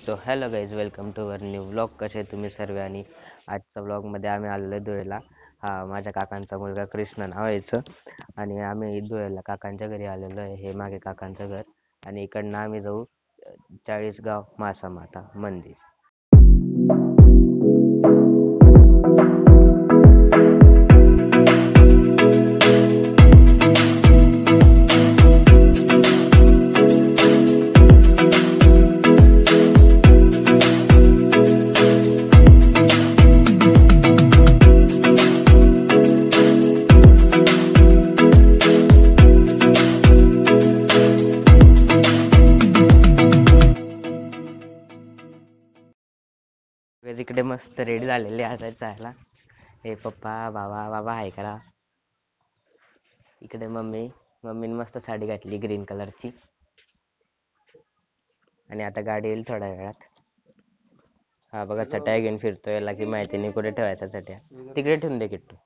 So hello guys, welcome to our new vlog. कसे तुम्ही सर्व? आणि आजच्या व्लॉगमध्ये आम्ही आलेलो आहे धुळेला. हा माझ्या काकांचा मुलगा कृष्ण नाव यायचं. आणि आम्ही धुळेला काकांच्या घरी आलेलो आहे. हे मागे काकांचं घर. आणि इकडनं आम्ही जाऊ चाळीसगाव मासामाता मंदिर. इकडे मस्त रेडी झालेले आता जायला. हे पप्पा, बाबा आहे करा. इकडे मम्मीने मस्त साडी घातली ग्रीन कलरची. आणि आता गाडी येईल थोड्या वेळात. हा बघा, चट्या घेऊन फिरतोय. याला की माहिती नाही कुठे ठेवायचा चट्या. तिकडे ठेवून दे किट्टू.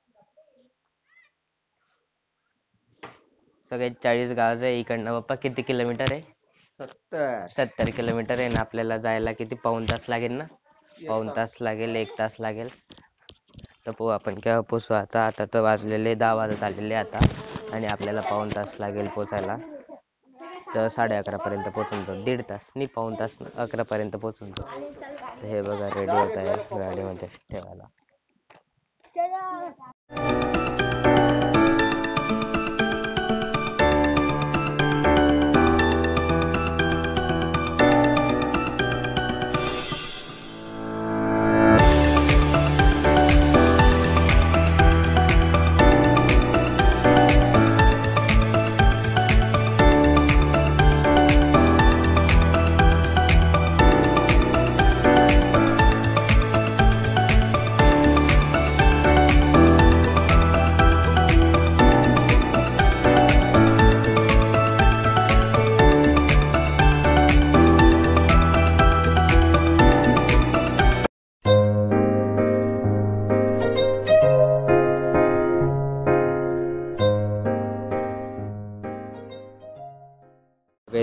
सगळे 40 गावचं आहे इकडनं. पप्पा किती किलोमीटर आहे? 70 किलोमीटर आहे ना. आपल्याला जायला किती पाऊण तास लागेल ना? पाऊण तास लागेल, 1 तास लागेल. तर पोहू आपण केव्हा पोचू. आता तर वाजलेले 10 वाजत आलेले आता. आणि आपल्याला पाऊण तास लागेल पोचायला. तर 11:30 पर्यंत पोचून जाऊ. 1.5 तास नाही, पाऊण तास, 11 पर्यंत पोचून जाऊ. तर हे बघा रेडी होत आहे गाडीमध्ये ठेवायला.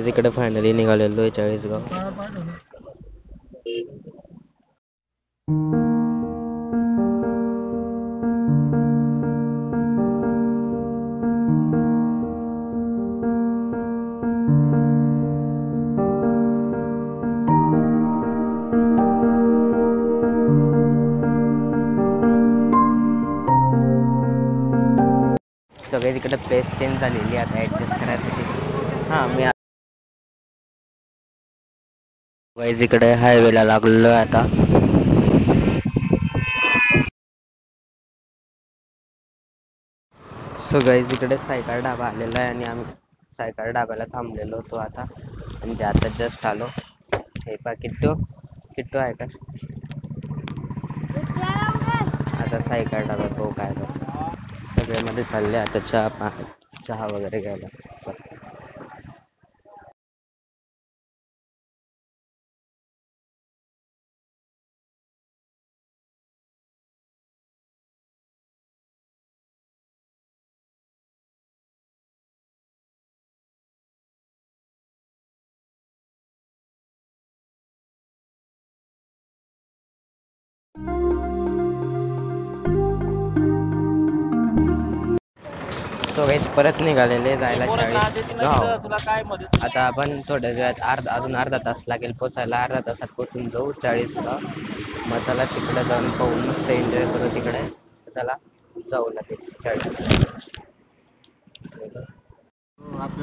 इकडे फायनली निघालेलो आहे चाळीसगाव. सगळे तिकडे प्लेस चेंज झालेली आता ऍडजस्ट करायसाठी. हा मी गाईज इकडे हायवेला लागलेलो आहे आता. सो गाईज इकडे सायकल ढाबा आलेला आहे. आणि आम्ही सायकल ढाब्याला थांबलेलो होतो आता. म्हणजे आता जस्ट आलो. हे पा किट्टू आहे का? आता सायकल ढाबा तो काय करतो. सगळ्यामध्ये चालले आता चहा वगैरे घ्यायला. चल. सो गाईज परत निघालेले जायला चाळीसगाव. आता आपण थोड्या वेळात अजून अर्धा तास लागेल पोचायला. अर्धा तासात पोचून जाऊ चाळीसगाव. मग चला तिकडे जाऊन पाहून मस्त एन्जॉय करू तिकडे. चला जाऊ लगेच चाळीसगाव.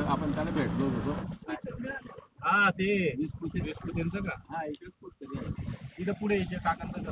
आपण त्याला भेटलो होतो. हा ते विस्कृतींचं का? हा इकडेच कुठतरी इथं पुढे यायचे काकांचं घर.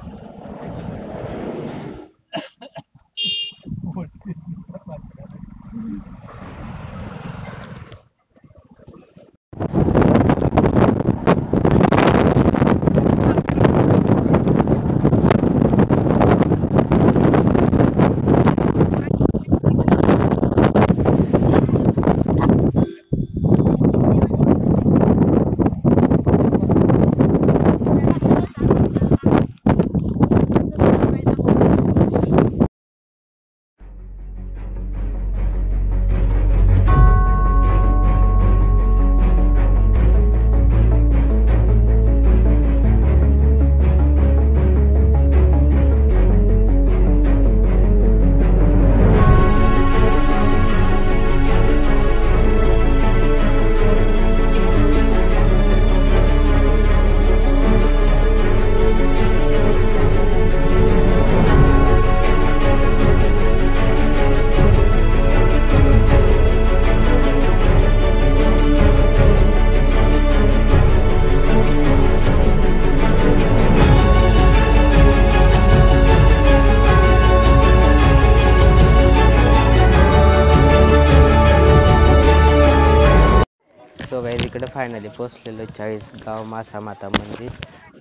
फायनली पोहोचलेलो चाळीसगाव मासा माता मंदिर.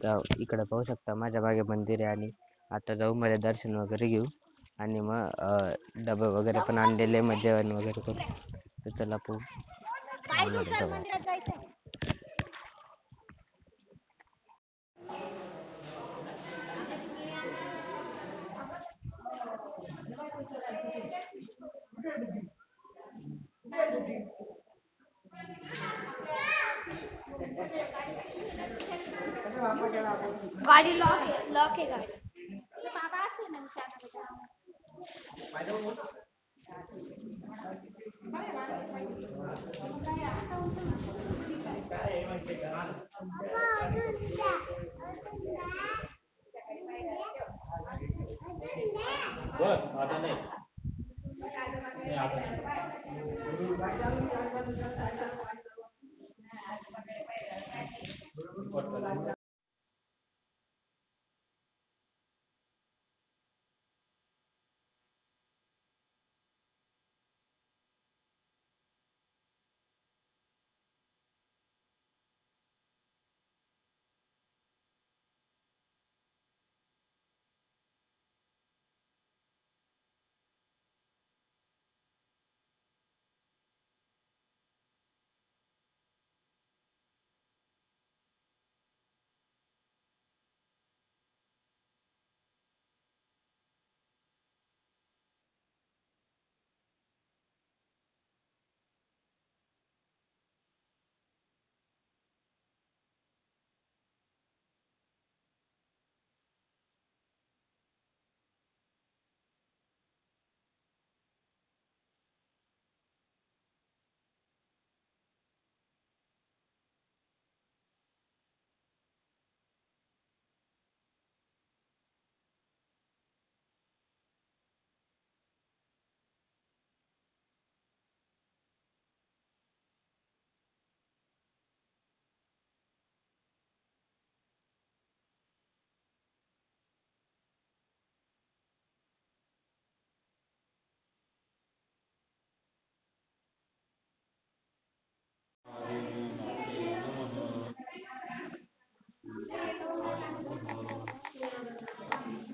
गाव इकडे पाहू शकता माझ्या मागे मंदिर आहे. आणि आता जाऊ मध्ये दर्शन वगैरे घेऊ आणि मग डबे वगैरे पण आणलेले, मग जेवण वगैरे करू. तर चला पाहू मध्ये जाऊ आपण. गाड़ी लॉक है गाड़ी। बाबा से ना बस आता नाही आता नाही.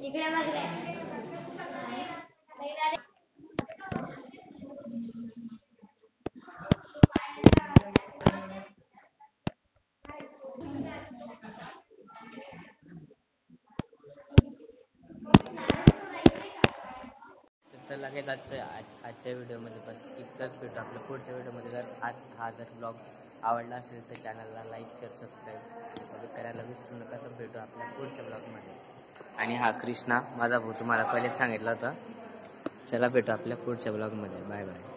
इकडे बघ रे। चला लगेच आजच्या व्हिडिओमध्ये बस इतकंच भेटू आपल्या पुढच्या व्हिडिओमध्ये. जर हा जर ब्लॉग आवडला असेल तर चॅनलला लाईक शेअर सबस्क्राईब करायला विसरू नका. तर भेटू आपल्या पुढच्या ब्लॉगमध्ये. आणि हा कृष्णा माझा भाऊ तुम्हाला पहिलेच सांगितलं होतं. चला भेटू आपल्या पुढच्या ब्लॉगमध्ये. Bye bye.